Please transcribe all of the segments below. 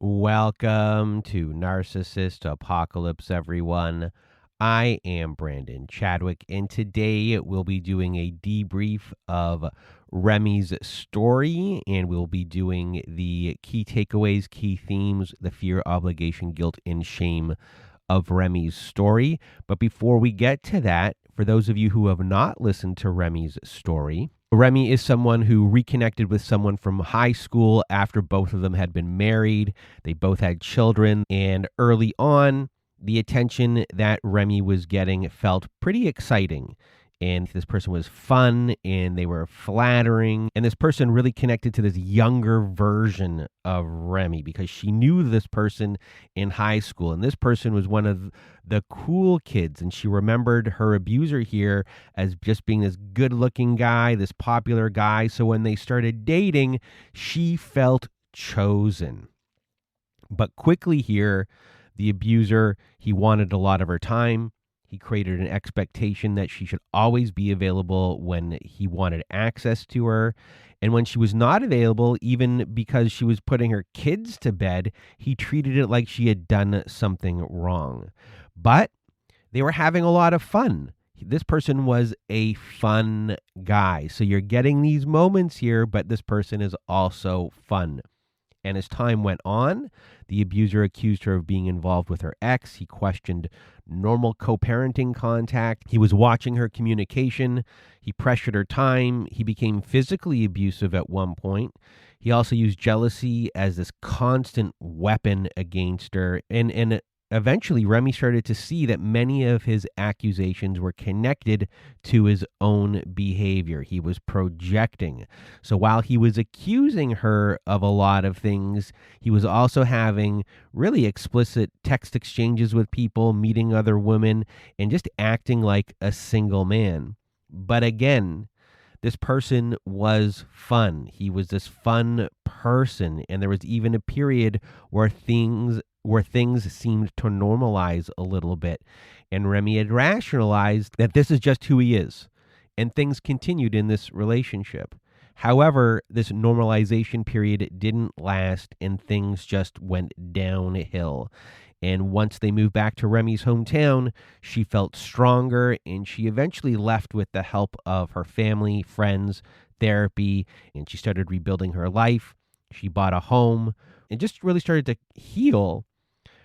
Welcome to Narcissist Apocalypse, everyone. I am Brandon Chadwick, and today we'll be doing a debrief of Remy's story, and we'll be doing the key takeaways, key themes, the fear, obligation, guilt, and shame of Remy's story. But before we get to that, for those of you who have not listened to Remy's story, Remy is someone who reconnected with someone from high school after both of them had been married. They both had children, and early on, the attention that Remy was getting felt pretty exciting. And this person was fun and they were flattering. And this person really connected to this younger version of Remy because she knew this person in high school. And this person was one of the cool kids. And she remembered her abuser here as just being this good looking guy, this popular guy. So when they started dating, she felt chosen. But quickly here, the abuser, he wanted a lot of her time. He created an expectation that she should always be available when he wanted access to her. And when she was not available, even because she was putting her kids to bed, he treated it like she had done something wrong. But they were having a lot of fun. This person was a fun guy. So you're getting these moments here, but this person is also fun. And as time went on, the abuser accused her of being involved with her ex. He questioned normal co-parenting contact. He was watching her communication. He pressured her time. He became physically abusive at one point. He also used jealousy as this constant weapon against her. And eventually, Remy started to see that many of his accusations were connected to his own behavior. He was projecting. So while he was accusing her of a lot of things, he was also having really explicit text exchanges with people, meeting other women, and just acting like a single man. But again, this person was fun. He was this fun person. And there was even a period where things seemed to normalize a little bit. And Remy had rationalized that this is just who he is. And things continued in this relationship. However, this normalization period didn't last and things just went downhill. And once they moved back to Remy's hometown, she felt stronger and she eventually left with the help of her family, friends, therapy, and she started rebuilding her life. She bought a home and just really started to heal.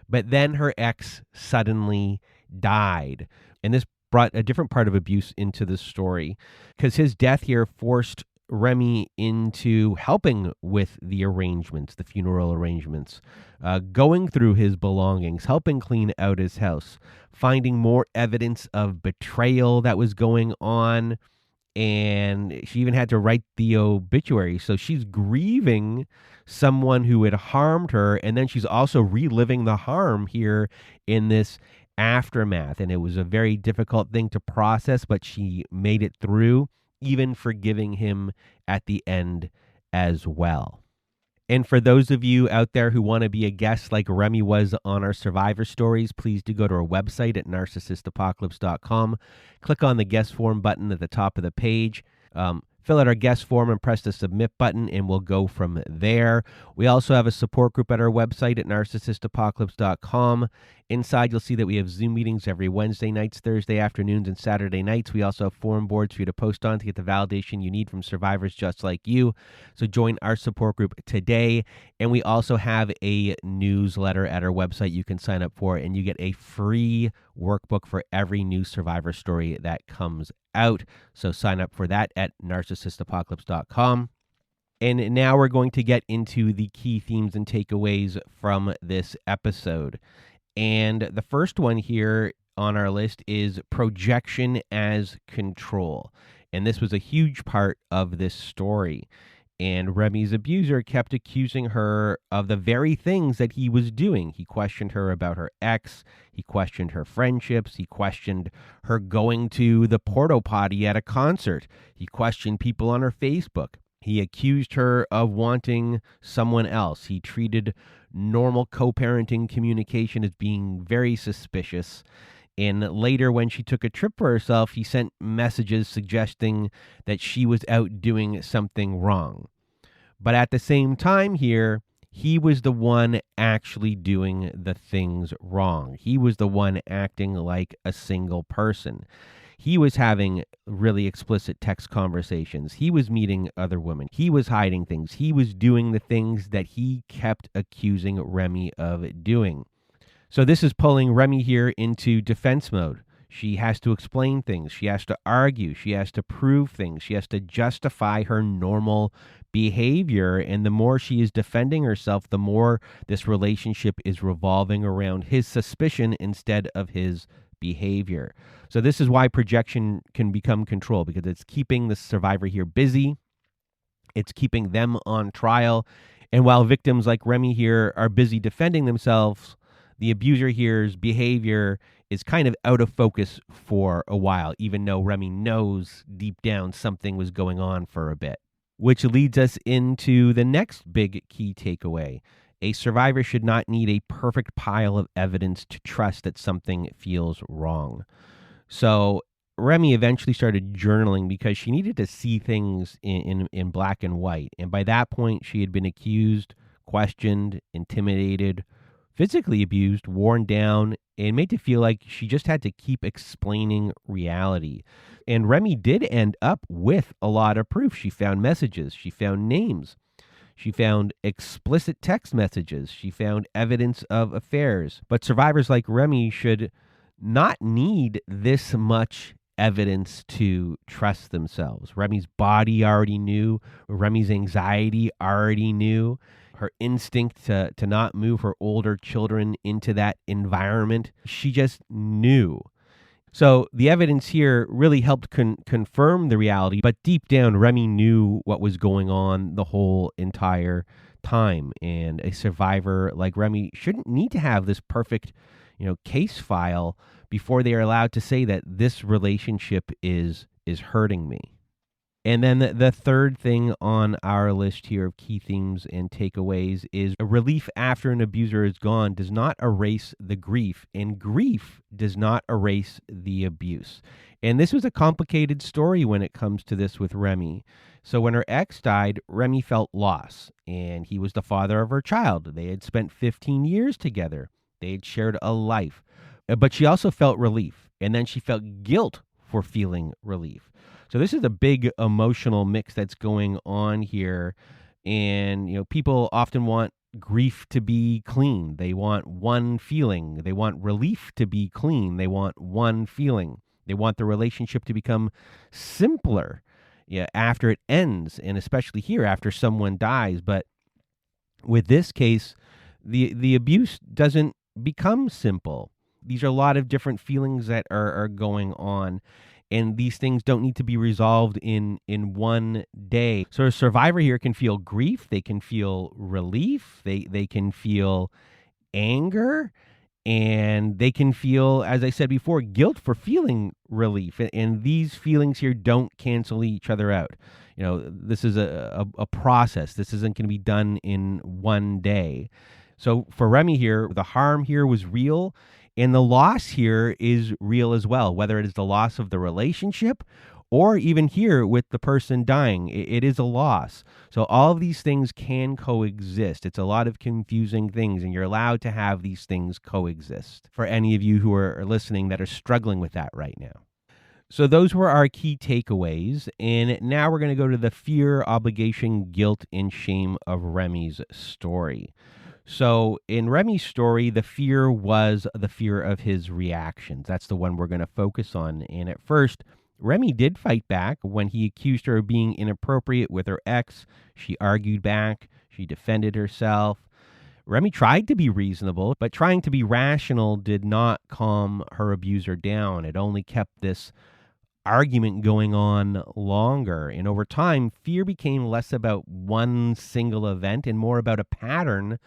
But then her ex suddenly died. And this brought a different part of abuse into the story because his death here forced Remy into helping with the arrangements, the funeral arrangements, going through his belongings, helping clean out his house, finding more evidence of betrayal that was going on. And she even had to write the obituary. So she's grieving someone who had harmed her. And then she's also reliving the harm here in this aftermath. And it was a very difficult thing to process, but she made it through, even forgiving him at the end as well. And for those of you out there who want to be a guest like Remy was on our Survivor Stories, please do go to our website at narcissistapocalypse.com. Click on the guest form button at the top of the page. Fill out our guest form and press the submit button, and we'll go from there. We also have a support group at our website at narcissistapocalypse.com. Inside, you'll see that we have Zoom meetings every Wednesday nights, Thursday afternoons, and Saturday nights. We also have forum boards for you to post on to get the validation you need from survivors just like you. So join our support group today. And we also have a newsletter at our website you can sign up for, and you get a free workbook for every new survivor story that comes out. So sign up for that at narcissistapocalypse.com. And now we're going to get into the key themes and takeaways from this episode. And the first one here on our list is projection as control. And this was a huge part of this story. And Remy's abuser kept accusing her of the very things that he was doing. He questioned her about her ex. He questioned her friendships. He questioned her going to the porta potty at a concert. He questioned people on her Facebook. He accused her of wanting someone else. He treated normal co-parenting communication as being very suspicious. And later, when she took a trip for herself, he sent messages suggesting that she was out doing something wrong. But at the same time here, he was the one actually doing the things wrong. He was the one acting like a single person. He was having really explicit text conversations. He was meeting other women. He was hiding things. He was doing the things that he kept accusing Remy of doing. So this is pulling Remy here into defense mode. She has to explain things. She has to argue. She has to prove things. She has to justify her normal behavior. And the more she is defending herself, the more this relationship is revolving around his suspicion instead of his behavior. So this is why projection can become control, because it's keeping the survivor here busy. It's keeping them on trial. And while victims like Remy here are busy defending themselves, the abuser here's behavior is kind of out of focus for a while, even though Remy knows deep down something was going on for a bit. Which leads us into the next big key takeaway. A survivor should not need a perfect pile of evidence to trust that something feels wrong. So Remy eventually started journaling because she needed to see things in black and white. And by that point, she had been accused, questioned, intimidated, physically abused, worn down, and made to feel like she just had to keep explaining reality. And Remy did end up with a lot of proof. She found messages. She found names. She found explicit text messages. She found evidence of affairs. But survivors like Remy should not need this much evidence to trust themselves. Remy's body already knew. Remy's anxiety already knew. Her instinct to not move her older children into that environment, she just knew. So the evidence here really helped confirm the reality, but deep down, Remy knew what was going on the whole entire time. And a survivor like Remy shouldn't need to have this perfect, case file before they are allowed to say that this relationship is hurting me. And then the third thing on our list here of key themes and takeaways is a relief after an abuser is gone does not erase the grief, and grief does not erase the abuse. And this was a complicated story when it comes to this with Remy. So when her ex died, Remy felt loss, and he was the father of her child. They had spent 15 years together. They had shared a life. But she also felt relief, and then she felt guilt for feeling relief. So this is a big emotional mix that's going on here. And, people often want grief to be clean. They want one feeling. They want relief to be clean. They want one feeling. They want the relationship to become simpler after it ends, and especially here after someone dies. But with this case, the abuse doesn't become simple. These are a lot of different feelings that are going on. And these things don't need to be resolved in one day. So a survivor here can feel grief. They can feel relief. They can feel anger. And they can feel, as I said before, guilt for feeling relief. And these feelings here don't cancel each other out. This is a process. This isn't going to be done in one day. So for Remy here, the harm here was real. And the loss here is real as well, whether it is the loss of the relationship or even here with the person dying. It is a loss. So all of these things can coexist. It's a lot of confusing things, and you're allowed to have these things coexist for any of you who are listening that are struggling with that right now. So those were our key takeaways. And now we're going to go to the fear, obligation, guilt, and shame of Remy's story. So in Remy's story, the fear was the fear of his reactions. That's the one we're going to focus on. And at first, Remy did fight back when he accused her of being inappropriate with her ex. She argued back. She defended herself. Remy tried to be reasonable, but trying to be rational did not calm her abuser down. It only kept this argument going on longer. And over time, fear became less about one single event and more about a pattern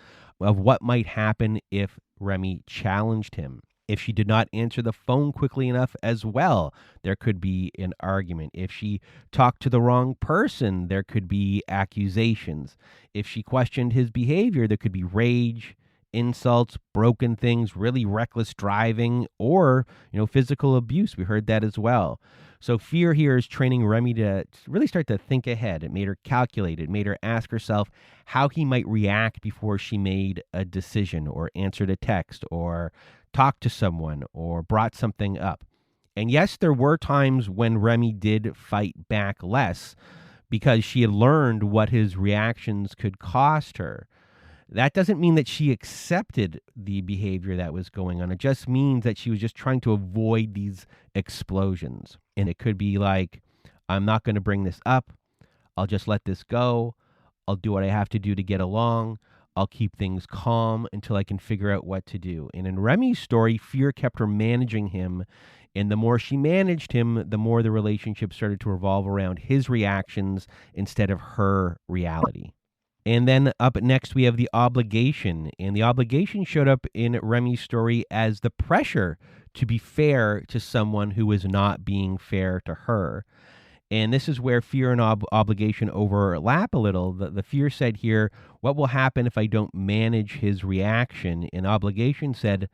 of what might happen if Remy challenged him. If she did not answer the phone quickly enough as well, there could be an argument. If she talked to the wrong person, there could be accusations. If she questioned his behavior, there could be rage, insults, broken things, really reckless driving, or, physical abuse. We heard that as well. So fear here is training Remy to really start to think ahead. It made her calculate. It made her ask herself how he might react before she made a decision or answered a text or talked to someone or brought something up. And yes, there were times when Remy did fight back less because she had learned what his reactions could cost her. That doesn't mean that she accepted the behavior that was going on. It just means that she was just trying to avoid these explosions. And it could be like, I'm not going to bring this up. I'll just let this go. I'll do what I have to do to get along. I'll keep things calm until I can figure out what to do. And in Remy's story, fear kept her managing him. And the more she managed him, the more the relationship started to revolve around his reactions instead of her reality. And then up next, we have the obligation. And the obligation showed up in Remy's story as the pressure to be fair to someone who is not being fair to her. And this is where fear and obligation overlap a little. The fear said here, what will happen if I don't manage his reaction? And obligation said,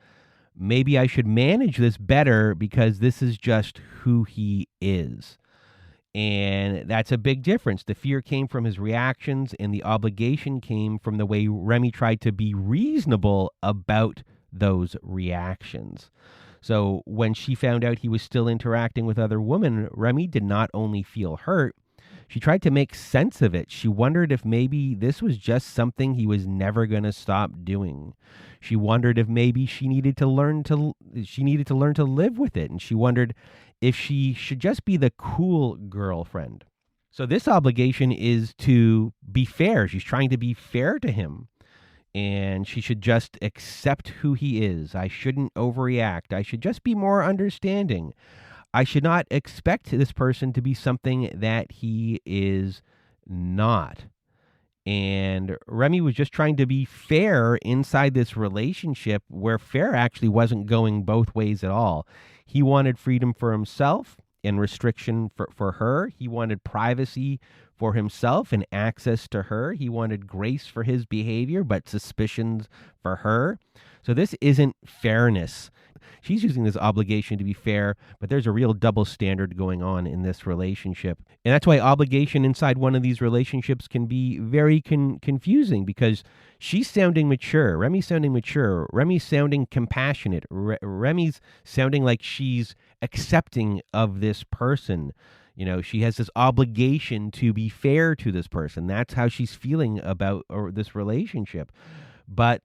maybe I should manage this better because this is just who he is. And that's a big difference. The fear came from his reactions, and the obligation came from the way Remy tried to be reasonable about those reactions. So when she found out he was still interacting with other women, Remy did not only feel hurt, she tried to make sense of it. She wondered if maybe this was just something he was never going to stop doing. She wondered if maybe she needed to learn to live with it, and she wondered if she should just be the cool girlfriend. So this obligation is to be fair. She's trying to be fair to him. And she should just accept who he is. I shouldn't overreact. I should just be more understanding. I should not expect this person to be something that he is not. And Remy was just trying to be fair inside this relationship where fair actually wasn't going both ways at all. He wanted freedom for himself and restriction for her. He wanted privacy for himself and access to her. He wanted grace for his behavior, but suspicions for her. So this isn't fairness. She's using this obligation to be fair, but there's a real double standard going on in this relationship. And that's why obligation inside one of these relationships can be very confusing because she's sounding mature. Remy's sounding mature. Remy's sounding compassionate. Remy's sounding like she's accepting of this person. You know, she has this obligation to be fair to this person. That's how she's feeling about this relationship. But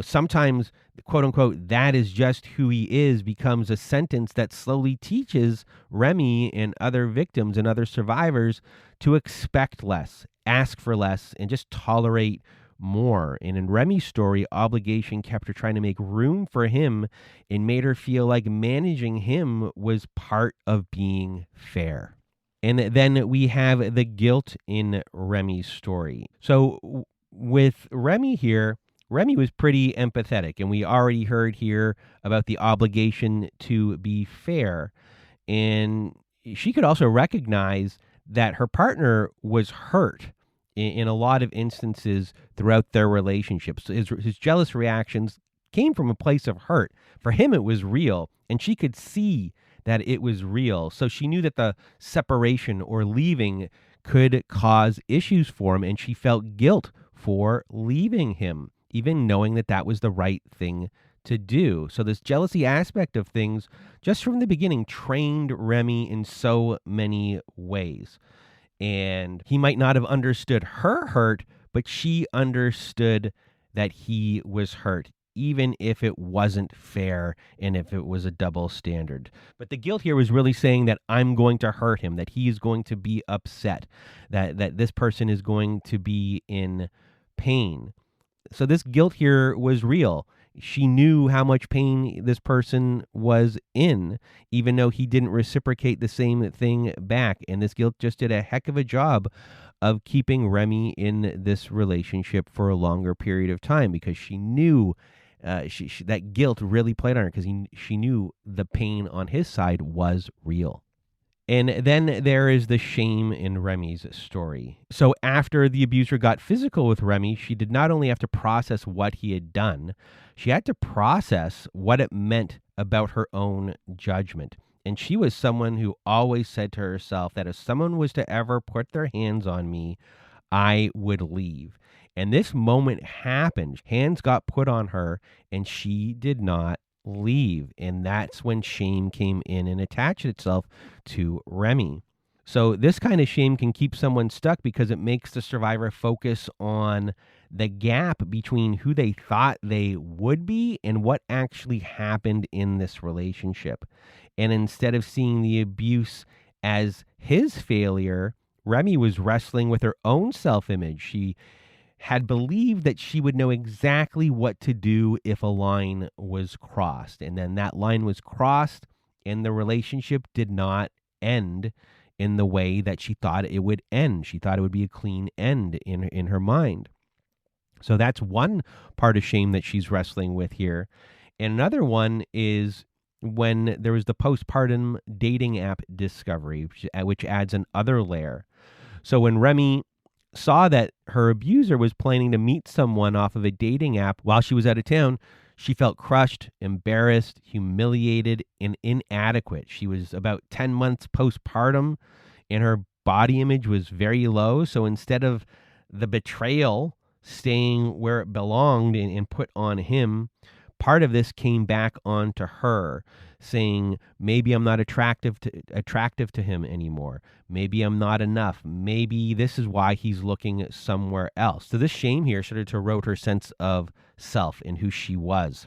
sometimes, quote unquote, that is just who he is becomes a sentence that slowly teaches Remy and other victims and other survivors to expect less, ask for less, and just tolerate more. And in Remy's story, obligation kept her trying to make room for him and made her feel like managing him was part of being fair. And then we have the guilt in Remy's story. So with Remy here, Remy was pretty empathetic, and we already heard here about the obligation to be fair. And she could also recognize that her partner was hurt in a lot of instances throughout their relationships. His jealous reactions came from a place of hurt. For him, it was real, and she could see that it was real. So she knew that the separation or leaving could cause issues for him, and she felt guilt for leaving him, even knowing that that was the right thing to do. So this jealousy aspect of things, just from the beginning, trained Remy in so many ways. And he might not have understood her hurt, but she understood that he was hurt, even if it wasn't fair and if it was a double standard. But the guilt here was really saying that I'm going to hurt him, that he is going to be upset, that this person is going to be in pain. So this guilt here was real. She knew how much pain this person was in, even though he didn't reciprocate the same thing back. And this guilt just did a heck of a job of keeping Remy in this relationship for a longer period of time because she knew that guilt really played on her because she knew the pain on his side was real. And then there is the shame in Remy's story. So after the abuser got physical with Remy, she did not only have to process what he had done, she had to process what it meant about her own judgment. And she was someone who always said to herself that if someone was to ever put their hands on me, I would leave. And this moment happened. Hands got put on her and she did not leave. And that's when shame came in and attached itself to Remy. So this kind of shame can keep someone stuck because it makes the survivor focus on the gap between who they thought they would be and what actually happened in this relationship. And instead of seeing the abuse as his failure, Remy was wrestling with her own self-image. She had believed that she would know exactly what to do if a line was crossed. And then that line was crossed and the relationship did not end in the way that she thought it would end. She thought it would be a clean end in her mind. So that's one part of shame that she's wrestling with here. And another one is when there was the postpartum dating app discovery, which adds another layer. So when Remy saw that her abuser was planning to meet someone off of a dating app while she was out of town, she felt crushed, embarrassed, humiliated, and inadequate. She was about 10 months postpartum, and her body image was very low. So instead of the betrayal staying where it belonged and put on him, part of this came back onto her, saying, maybe I'm not attractive to him anymore. Maybe I'm not enough. Maybe this is why he's looking somewhere else. So this shame here started to erode her sense of self and who she was.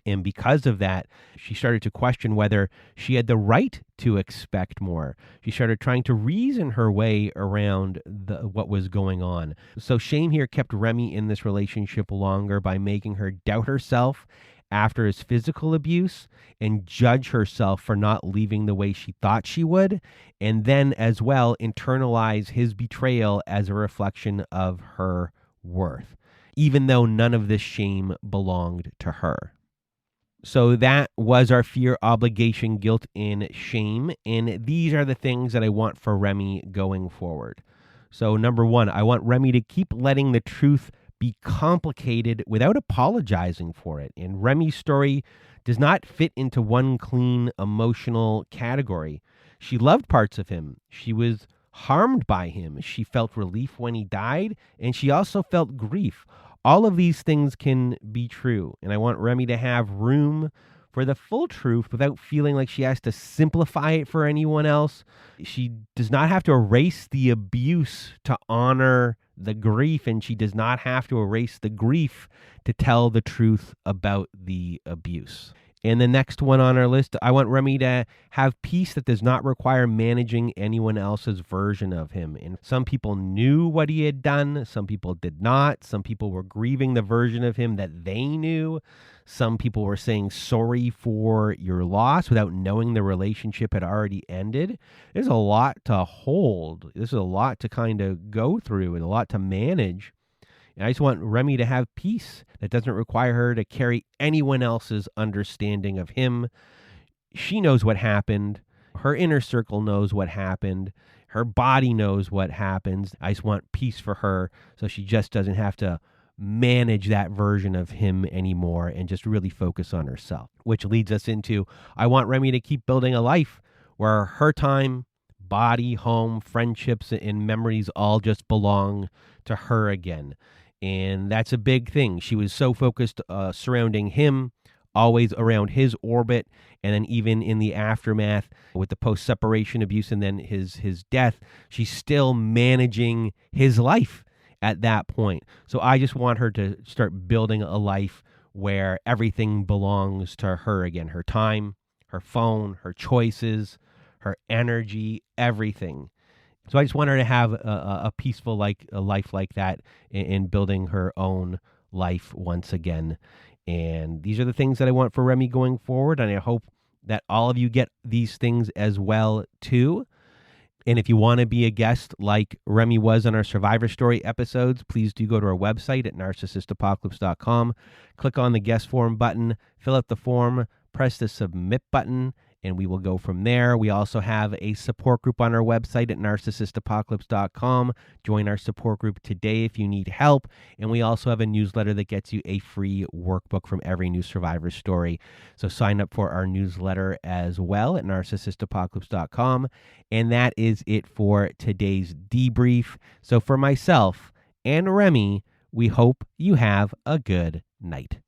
And because of that, she started to question whether she had the right to expect more. She started trying to reason her way around what was going on. So shame here kept Remy in this relationship longer by making her doubt herself after his physical abuse and judge herself for not leaving the way she thought she would. And then as well, internalize his betrayal as a reflection of her worth, even though none of this shame belonged to her. So that was our fear, obligation, guilt, and shame. And these are the things that I want for Remy going forward. So number one, I want Remy to keep letting the truth be complicated without apologizing for it. And Remy's story does not fit into one clean emotional category. She loved parts of him. She was harmed by him. She felt relief when he died, and she also felt grief. All of these things can be true, and I want Remy to have room for the full truth without feeling like she has to simplify it for anyone else. She does not have to erase the abuse to honor the grief, and she does not have to erase the grief to tell the truth about the abuse. And the next one on our list, I want Remy to have peace that does not require managing anyone else's version of him. And some people knew what he had done. Some people did not. Some people were grieving the version of him that they knew. Some people were saying sorry for your loss without knowing the relationship had already ended. There's a lot to hold. There's a lot to kind of go through and a lot to manage. And I just want Remy to have peace that doesn't require her to carry anyone else's understanding of him. She knows what happened. Her inner circle knows what happened. Her body knows what happens. I just want peace for her so she just doesn't have to manage that version of him anymore and just really focus on herself. Which leads us into, I want Remy to keep building a life where her time, body, home, friendships, and memories all just belong to her again. And that's a big thing. She was so focused surrounding him, always around his orbit. And then even in the aftermath with the post-separation abuse and then his death, she's still managing his life at that point. So I just want her to start building a life where everything belongs to her again. Her time, her phone, her choices, her energy, everything. So I just want her to have a peaceful a life like that in building her own life once again. And these are the things that I want for Remy going forward. And I hope that all of you get these things as well, too. And if you want to be a guest like Remy was on our Survivor Story episodes, please do go to our website at narcissistapocalypse.com. Click on the guest form button, fill out the form, press the submit button, and we will go from there. We also have a support group on our website at narcissistapocalypse.com. Join our support group today if you need help. And we also have a newsletter that gets you a free workbook from every new survivor story. So sign up for our newsletter as well at narcissistapocalypse.com. And that is it for today's debrief. So for myself and Remy, we hope you have a good night.